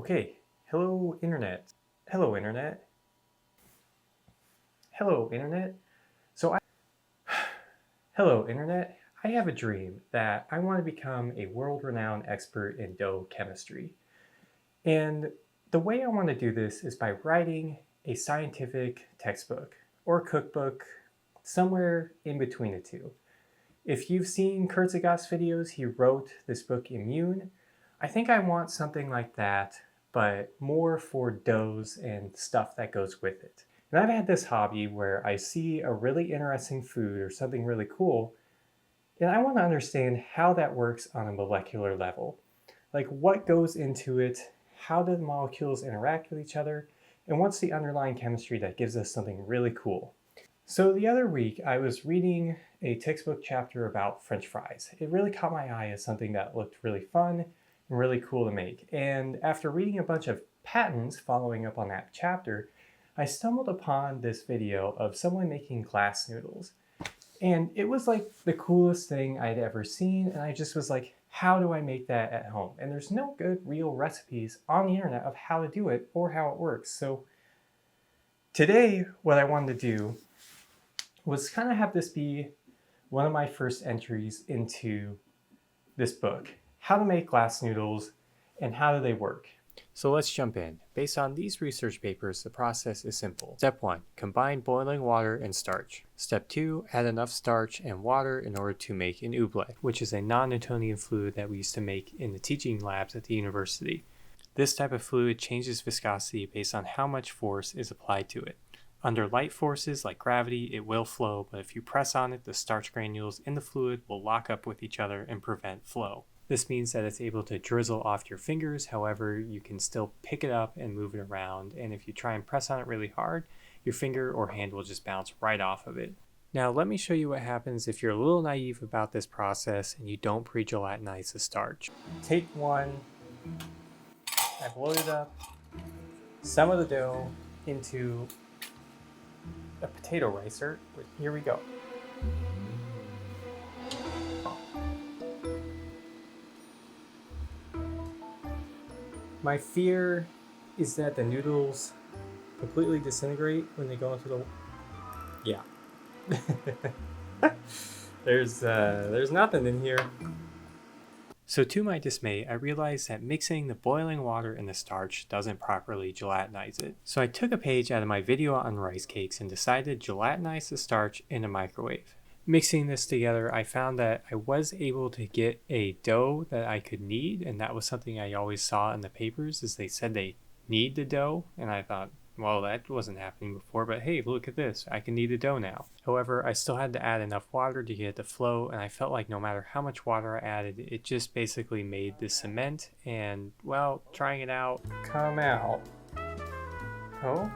Okay, hello internet. Hello internet. Hello internet. So I Hello internet. I have a dream that I want to become a world-renowned expert in dough chemistry. And the way I want to do this is by writing a scientific textbook or cookbook, somewhere in between the two. If you've seen Kurt Zagat's videos, he wrote this book Immune. I think I want something like that, but more for doughs and stuff that goes with it. And I've had this hobby where I see a really interesting food or something really cool, and I want to understand how that works on a molecular level. Like what goes into it, how do the molecules interact with each other, and what's the underlying chemistry that gives us something really cool. So the other week I was reading a textbook chapter about French fries. It really caught my eye as something that looked really fun and really cool to make. And after reading a bunch of patents following up on that chapter, I stumbled upon this video of someone making glass noodles. And it was like the coolest thing I'd ever seen, and I just was like, how do I make that at home? And there's no good real recipes on the internet of how to do it or how it works. So today, what I wanted to do was kind of have this be one of my first entries into this book. How to make glass noodles and how do they work. So let's jump in. Based on these research papers, the process is simple. Step 1. Combine boiling water and starch. Step 2. Add enough starch and water in order to make an oobleck, which is a non-Newtonian fluid that we used to make in the teaching labs at the university. This type of fluid changes viscosity based on how much force is applied to it. Under light forces like gravity, it will flow, but if you press on it, the starch granules in the fluid will lock up with each other and prevent flow. This means that it's able to drizzle off your fingers, however, you can still pick it up and move it around, and if you try and press on it really hard, your finger or hand will just bounce right off of it. Now let me show you what happens if you're a little naive about this process and you don't pre-gelatinize the starch. Take one, I've loaded up some of the dough into a potato ricer. Here we go. My fear is that the noodles completely disintegrate when they go into the... Yeah. There's nothing in here. So to my dismay, I realized that mixing the boiling water and the starch doesn't properly gelatinize it. So I took a page out of my video on rice cakes and decided to gelatinize the starch in a microwave. Mixing this together, I found that I was able to get a dough that I could knead, and that was something I always saw in the papers, is they said they knead the dough, and I thought, well, that wasn't happening before, but hey, look at this, I can knead the dough now. However, I still had to add enough water to get it to flow, and I felt like no matter how much water I added, it just basically made the cement, and, well, trying it out, come out. Oh,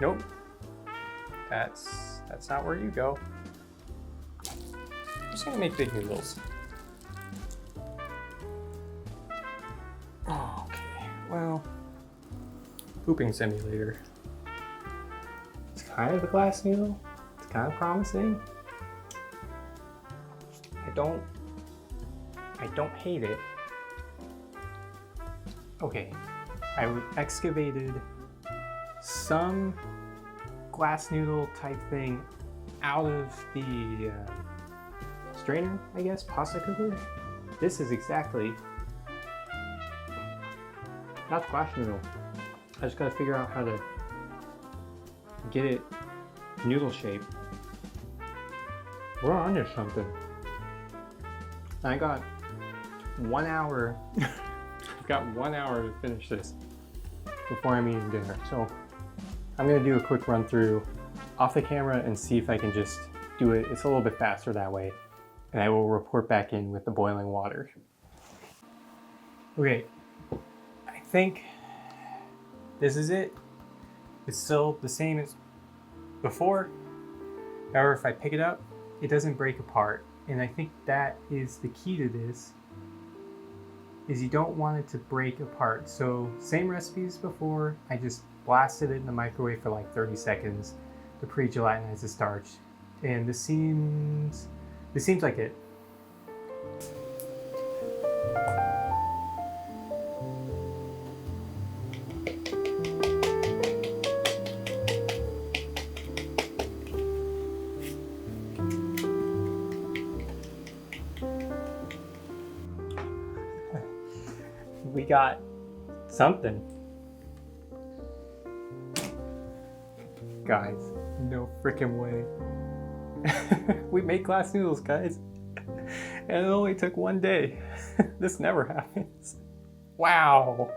nope, that's not where you go. I'm just gonna make big noodles. Oh, okay, well, pooping simulator. It's kind of a glass noodle. It's kind of promising. I don't hate it. Okay, I excavated some glass noodle type thing out of the strainer, I guess, pasta cooker. This is exactly, that's glass noodle. I just gotta figure out how to get it noodle shape. We're onto something. I got 1 hour. I've got 1 hour to finish this before I'm eating dinner. So I'm gonna do a quick run through off the camera and see if I can just do it. It's a little bit faster that way. And I will report back in with the boiling water. Okay, I think this is it. It's still the same as before. However, if I pick it up, it doesn't break apart. And I think that is the key to this, is you don't want it to break apart. So same recipe as before, I just blasted it in the microwave for like 30 seconds to pre-gelatinize the starch. And this seems like it. we got something. Guys, no freaking way. We made glass noodles, guys. And it only took 1 day. This never happens. Wow.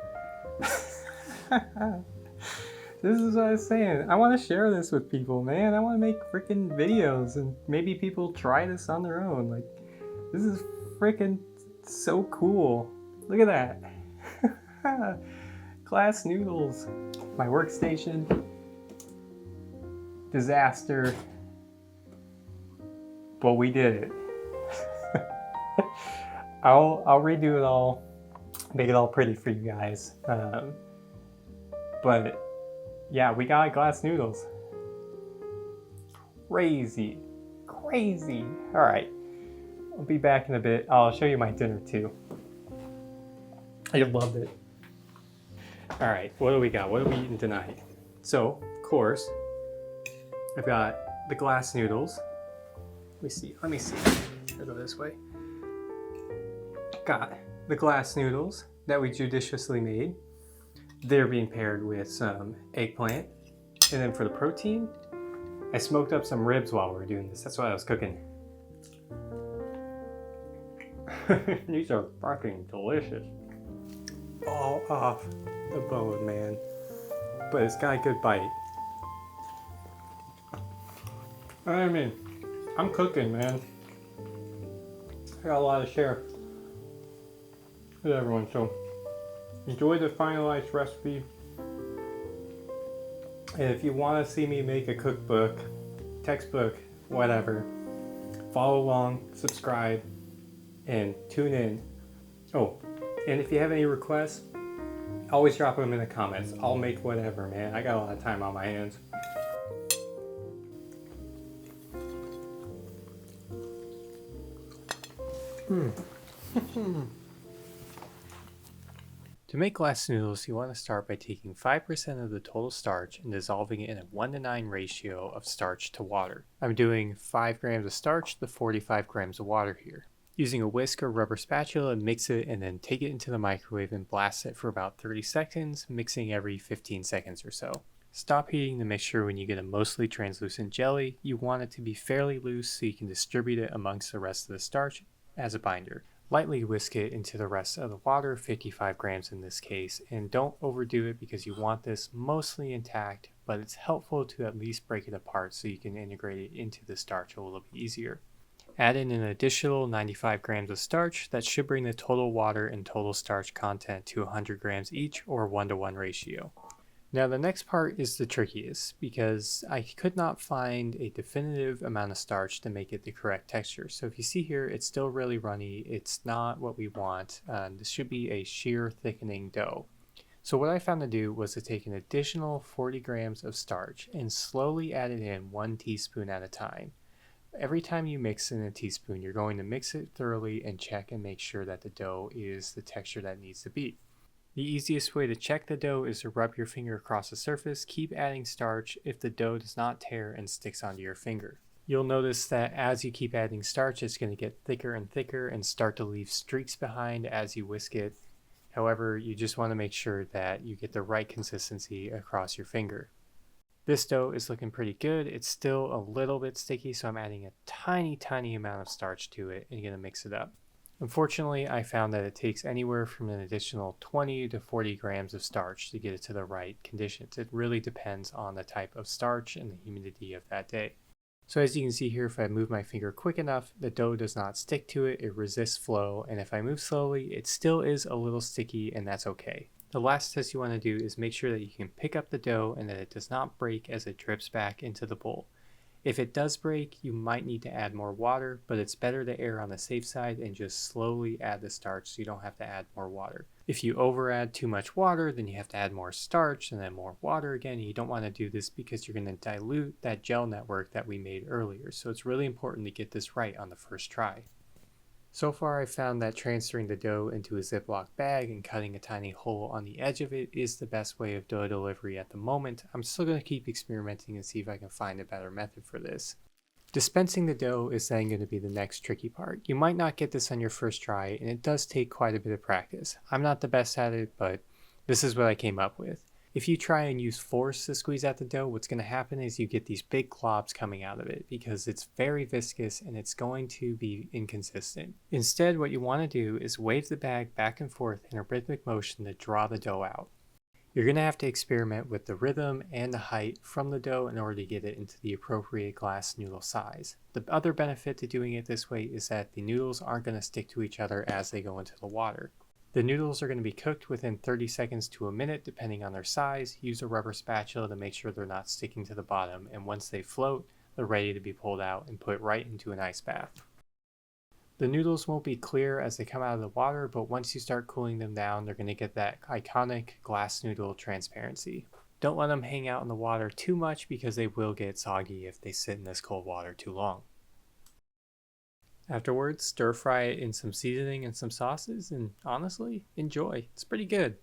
This is what I was saying. I want to share this with people, man. I want to make freaking videos and maybe people try this on their own. Like, this is freaking so cool. Look at that. Glass noodles. My workstation. Disaster. But we did it. I'll redo it all, make it all pretty for you guys. But yeah, we got glass noodles. Crazy. All right, I'll be back in a bit. I'll show you my dinner too. I loved it. All right, what do we got? What are we eating tonight? So, of course, I've got the glass noodles. Let me see. I'll go this way. Got the glass noodles that we judiciously made. They're being paired with some eggplant. And then for the protein, I smoked up some ribs while we were doing this. That's what I was cooking. These are fucking delicious. All off the bone, man. But it's got a good bite. I mean, I'm cooking, man. I got a lot to share with everyone, so enjoy the finalized recipe. And if you want to see me make a cookbook, textbook, whatever, follow along, subscribe, and tune in. Oh, and if you have any requests, always drop them in the comments. I'll make whatever, man. I got a lot of time on my hands. To make glass noodles, you want to start by taking 5% of the total starch and dissolving it in a 1:9 ratio of starch to water. I'm doing 5 grams of starch to 45 grams of water here. Using a whisk or rubber spatula, mix it and then take it into the microwave and blast it for about 30 seconds, mixing every 15 seconds or so. Stop heating the mixture when you get a mostly translucent jelly. You want it to be fairly loose so you can distribute it amongst the rest of the starch as a binder. Lightly whisk it into the rest of the water, 55 grams in this case, and don't overdo it because you want this mostly intact, but it's helpful to at least break it apart so you can integrate it into the starch a little bit easier. Add in an additional 95 grams of starch. That should bring the total water and total starch content to 100 grams each, or 1:1 ratio. Now the next part is the trickiest because I could not find a definitive amount of starch to make it the correct texture. So if you see here, it's still really runny. It's not what we want. This should be a sheer thickening dough. So what I found to do was to take an additional 40 grams of starch and slowly add it in 1 teaspoon at a time. Every time you mix in a teaspoon, you're going to mix it thoroughly and check and make sure that the dough is the texture that it needs to be. The easiest way to check the dough is to rub your finger across the surface. Keep adding starch if the dough does not tear and sticks onto your finger. You'll notice that as you keep adding starch, it's going to get thicker and thicker and start to leave streaks behind as you whisk it. However, you just want to make sure that you get the right consistency across your finger. This dough is looking pretty good. It's still a little bit sticky, so I'm adding a tiny amount of starch to it and going to mix it up. Unfortunately, I found that it takes anywhere from an additional 20 to 40 grams of starch to get it to the right conditions. It really depends on the type of starch and the humidity of that day. So as you can see here, if I move my finger quick enough, the dough does not stick to it, it resists flow, and if I move slowly, it still is a little sticky, and that's okay. The last test you want to do is make sure that you can pick up the dough and that it does not break as it drips back into the bowl. If it does break, you might need to add more water, but it's better to err on the safe side and just slowly add the starch so you don't have to add more water. If you over add too much water, then you have to add more starch and then more water again. You don't want to do this because you're going to dilute that gel network that we made earlier. So it's really important to get this right on the first try. So far, I found that transferring the dough into a Ziploc bag and cutting a tiny hole on the edge of it is the best way of dough delivery at the moment. I'm still going to keep experimenting and see if I can find a better method for this. Dispensing the dough is then going to be the next tricky part. You might not get this on your first try, and it does take quite a bit of practice. I'm not the best at it, but this is what I came up with. If you try and use force to squeeze out the dough, what's going to happen is you get these big globs coming out of it because it's very viscous and it's going to be inconsistent. Instead, what you want to do is wave the bag back and forth in a rhythmic motion to draw the dough out. You're going to have to experiment with the rhythm and the height from the dough in order to get it into the appropriate glass noodle size. The other benefit to doing it this way is that the noodles aren't going to stick to each other as they go into the water. The noodles are going to be cooked within 30 seconds to a minute depending on their size. Use a rubber spatula to make sure they're not sticking to the bottom, and once they float, they're ready to be pulled out and put right into an ice bath. The noodles won't be clear as they come out of the water, but once you start cooling them down, they're going to get that iconic glass noodle transparency. Don't let them hang out in the water too much because they will get soggy if they sit in this cold water too long. Afterwards, stir fry it in some seasoning and some sauces, and honestly, enjoy. It's pretty good.